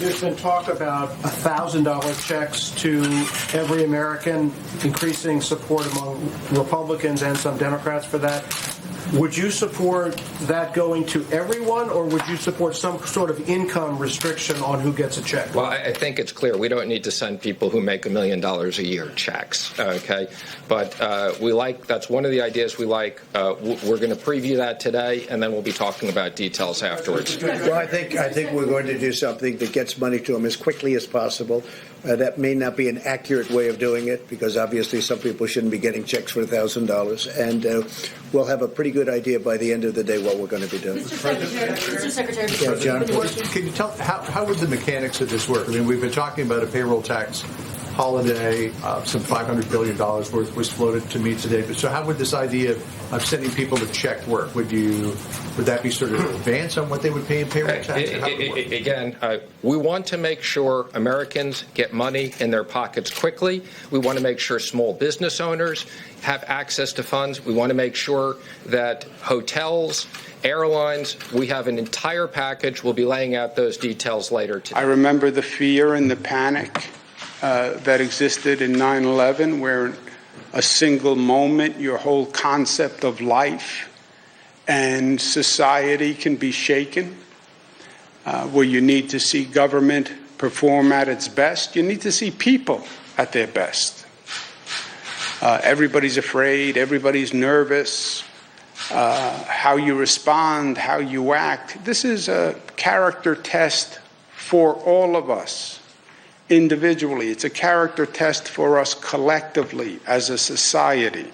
There's been talk about $1,000 checks to every American, increasing support among Republicans and some Democrats for that. Would you support that going to everyone, or would you support some sort of income restriction on who gets a check? Well, I think it's clear we don't need to send people who make $1 million a year checks, okay? But that's one of the ideas we like. We're going to preview that today, and then we'll be talking about details afterwards. Well, I think we're going to do something that gets money to them as quickly as possible. That may not be an accurate way of doing it, because obviously some people shouldn't be getting checks for $1,000. And we'll have a pretty good idea by the end of the day what we're going to be doing. Mr. Secretary, yeah, John, can you tell how would the mechanics of this work? I mean, we've been talking about a payroll tax holiday. Some $500 billion worth was floated to me today. But so how would this idea of sending people a check work? Would that be sort of advance on what they would pay in payroll tax? Again, we want to make sure Americans get money in their pockets quickly. We want to make sure small business owners have access to funds. We want to make sure that hotels, airlines, we have an entire package. We'll be laying out those details later today. I remember the fear and the panic that existed in 9/11, where in a single moment your whole concept of life and society can be shaken, where you need to see government perform at its best. You need to see people at their best. Everybody's afraid, everybody's nervous, how you respond, how you act. This is a character test for all of us individually. It's a character test for us collectively as a society.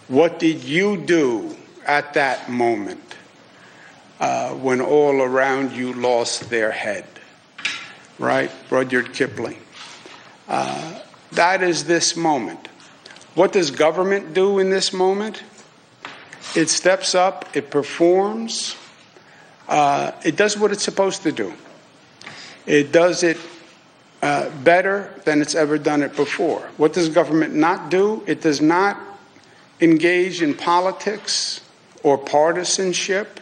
What did you do at that moment when all around you lost their head? Right? Rudyard Kipling. That is this moment. What does government do in this moment? It steps up, it performs, it does what it's supposed to do. It does it better than it's ever done it before. What does government not do? It does not engage in politics or partisanship.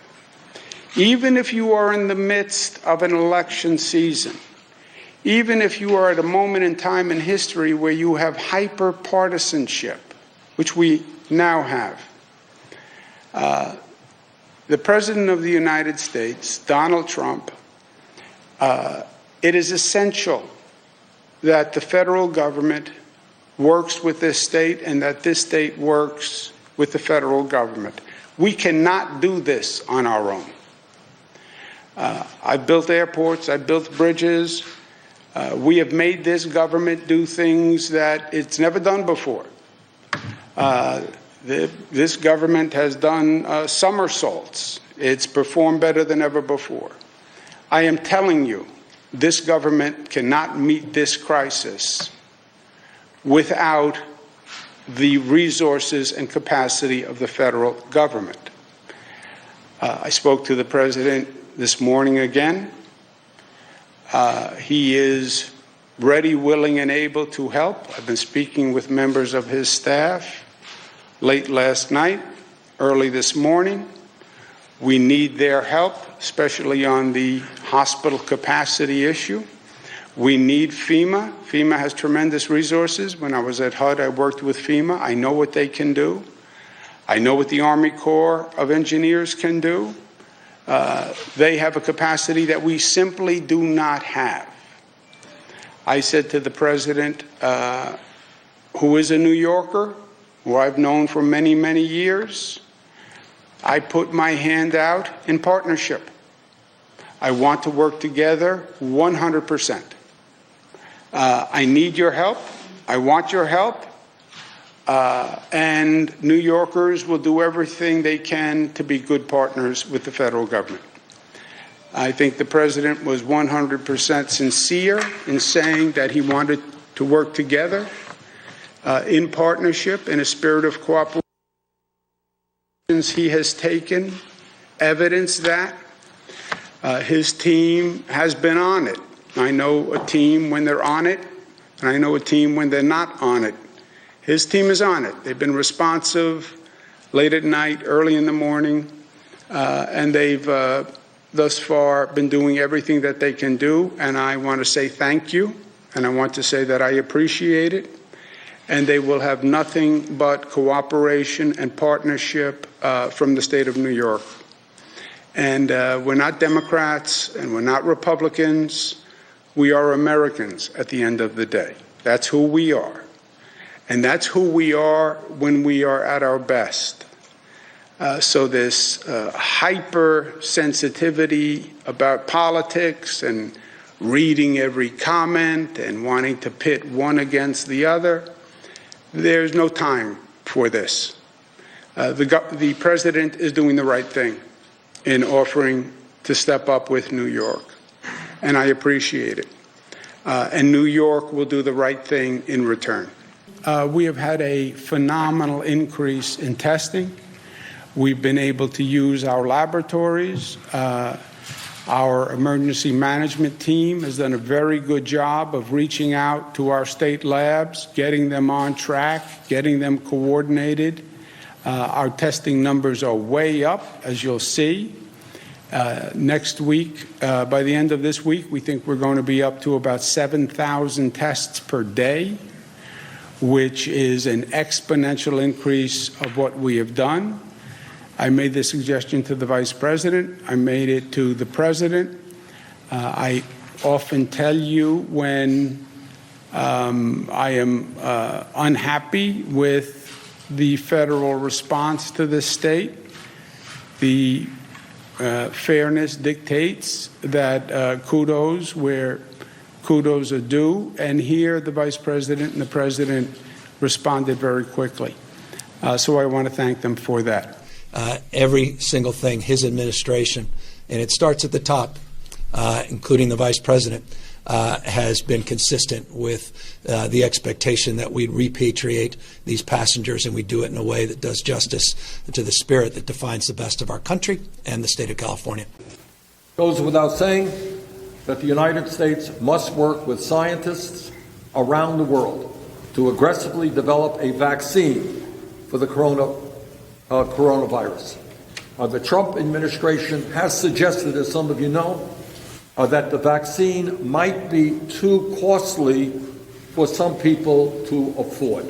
Even if you are in the midst of an election season, even if you are at a moment in time in history where you have hyper-partisanship, which we now have, the President of the United States, Donald Trump, it is essential that the federal government works with this state and that this state works with the federal government. We cannot do this on our own. I've built airports, I've built bridges. We have made this government do things that it's never done before. This government has done somersaults. It's performed better than ever before. I am telling you, this government cannot meet this crisis without the resources and capacity of the federal government. I spoke to the president this morning again. He is ready, willing, and able to help. I've been speaking with members of his staff late last night, early this morning. We need their help, especially on the hospital capacity issue. We need FEMA. FEMA has tremendous resources. When I was at HUD, I worked with FEMA. I know what they can do. I know what the Army Corps of Engineers can do. They have a capacity that we simply do not have. I said to the president, who is a New Yorker, who I've known for many, many years, I put my hand out in partnership. I want to work together 100%. I need your help. I want your help. And New Yorkers will do everything they can to be good partners with the federal government. I think the president was 100% sincere in saying that he wanted to work together in partnership, in a spirit of cooperation. He has taken evidence that his team has been on it. I know a team when they're on it, and I know a team when they're not on it. His team is on it. They've been responsive late at night, early in the morning, and they've thus far been doing everything that they can do, and I want to say thank you, and I want to say that I appreciate it, and they will have nothing but cooperation and partnership from the state of New York. And we're not Democrats and we're not Republicans. We are Americans at the end of the day. That's who we are. And that's who we are when we are at our best. So this hypersensitivity about politics and reading every comment and wanting to pit one against the other, there's no time for this. The president is doing the right thing in offering to step up with New York, and I appreciate it. And New York will do the right thing in return. We have had a phenomenal increase in testing. We've been able to use our laboratories. Our emergency management team has done a very good job of reaching out to our state labs, getting them on track, getting them coordinated. Our testing numbers are way up, as you'll see. Next week, by the end of this week, we think we're going to be up to about 7,000 tests per day, which is an exponential increase of what we have done. I made the suggestion to the Vice President. I made it to the President. I often tell you when I am unhappy with the federal response to the state. The fairness dictates that kudos where kudos are due, and here the Vice President and the President responded very quickly. So I want to thank them for that. Every single thing his administration, and it starts at the top, including the Vice President, has been consistent with the expectation that we'd repatriate these passengers, and we do it in a way that does justice to the spirit that defines the best of our country and the state of California. It goes without saying that the United States must work with scientists around the world to aggressively develop a vaccine for the coronavirus. The Trump administration has suggested, as some of you know, that the vaccine might be too costly for some people to afford.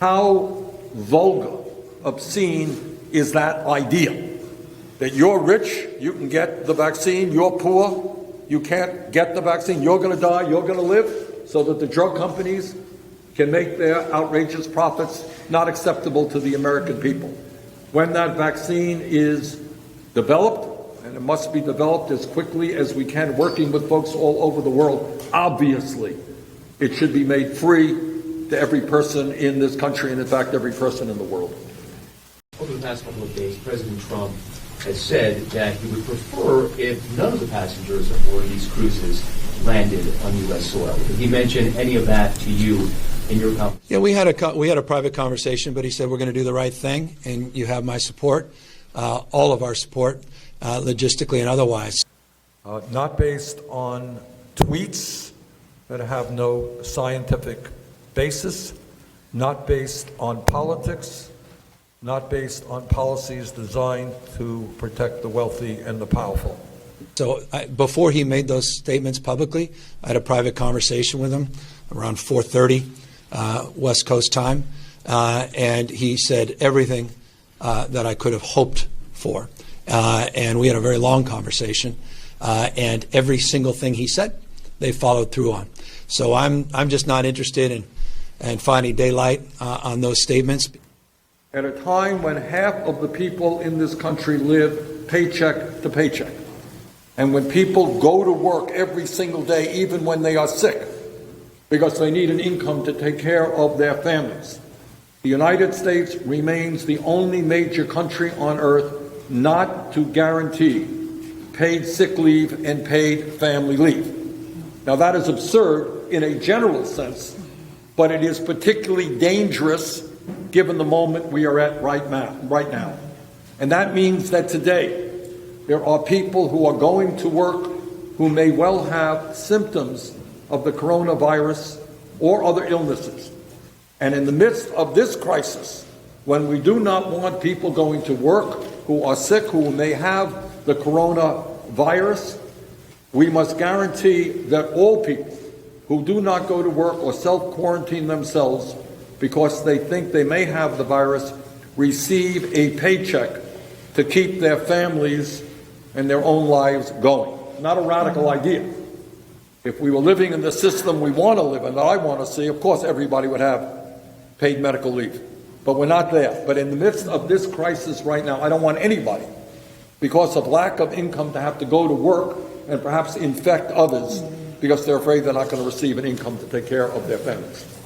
How vulgar, obscene is that idea? That you're rich, you can get the vaccine, you're poor, you can't get the vaccine, you're going to die, you're going to live, so that the drug companies can make their outrageous profits not acceptable to the American people. When that vaccine is developed, and it must be developed as quickly as we can, working with folks all over the world, obviously, it should be made free to every person in this country, and in fact, every person in the world. Over the past couple of days, President Trump has said that he would prefer if none of the passengers aboard these cruises landed on U.S. soil. Did he mention any of that to you in your conversation? Yeah, we had a private conversation, but he said we're going to do the right thing, and you have my support, all of our support, logistically and otherwise. Not based on tweets that have no scientific basis, not based on politics, not based on policies designed to protect the wealthy and the powerful. So before he made those statements publicly, I had a private conversation with him around 4:30 West Coast time, and he said everything that I could have hoped for. And we had a very long conversation, and every single thing he said, they followed through on. So I'm just not interested in finding daylight on those statements. At a time when half of the people in this country live paycheck to paycheck, and when people go to work every single day, even when they are sick, because they need an income to take care of their families, the United States remains the only major country on earth not to guarantee paid sick leave and paid family leave. Now, that is absurd in a general sense, but it is particularly dangerous given the moment we are at right now. And that means that today there are people who are going to work who may well have symptoms of the coronavirus or other illnesses. And in the midst of this crisis, when we do not want people going to work who are sick, who may have the coronavirus, we must guarantee that all people who do not go to work or self-quarantine themselves because they think they may have the virus receive a paycheck to keep their families and their own lives going. Not a radical idea. If we were living in the system we want to live in, that I want to see, of course everybody would have paid medical leave. But we're not there. But in the midst of this crisis right now, I don't want anybody, because of lack of income, to have to go to work and perhaps infect others because they're afraid they're not going to receive an income to take care of their families.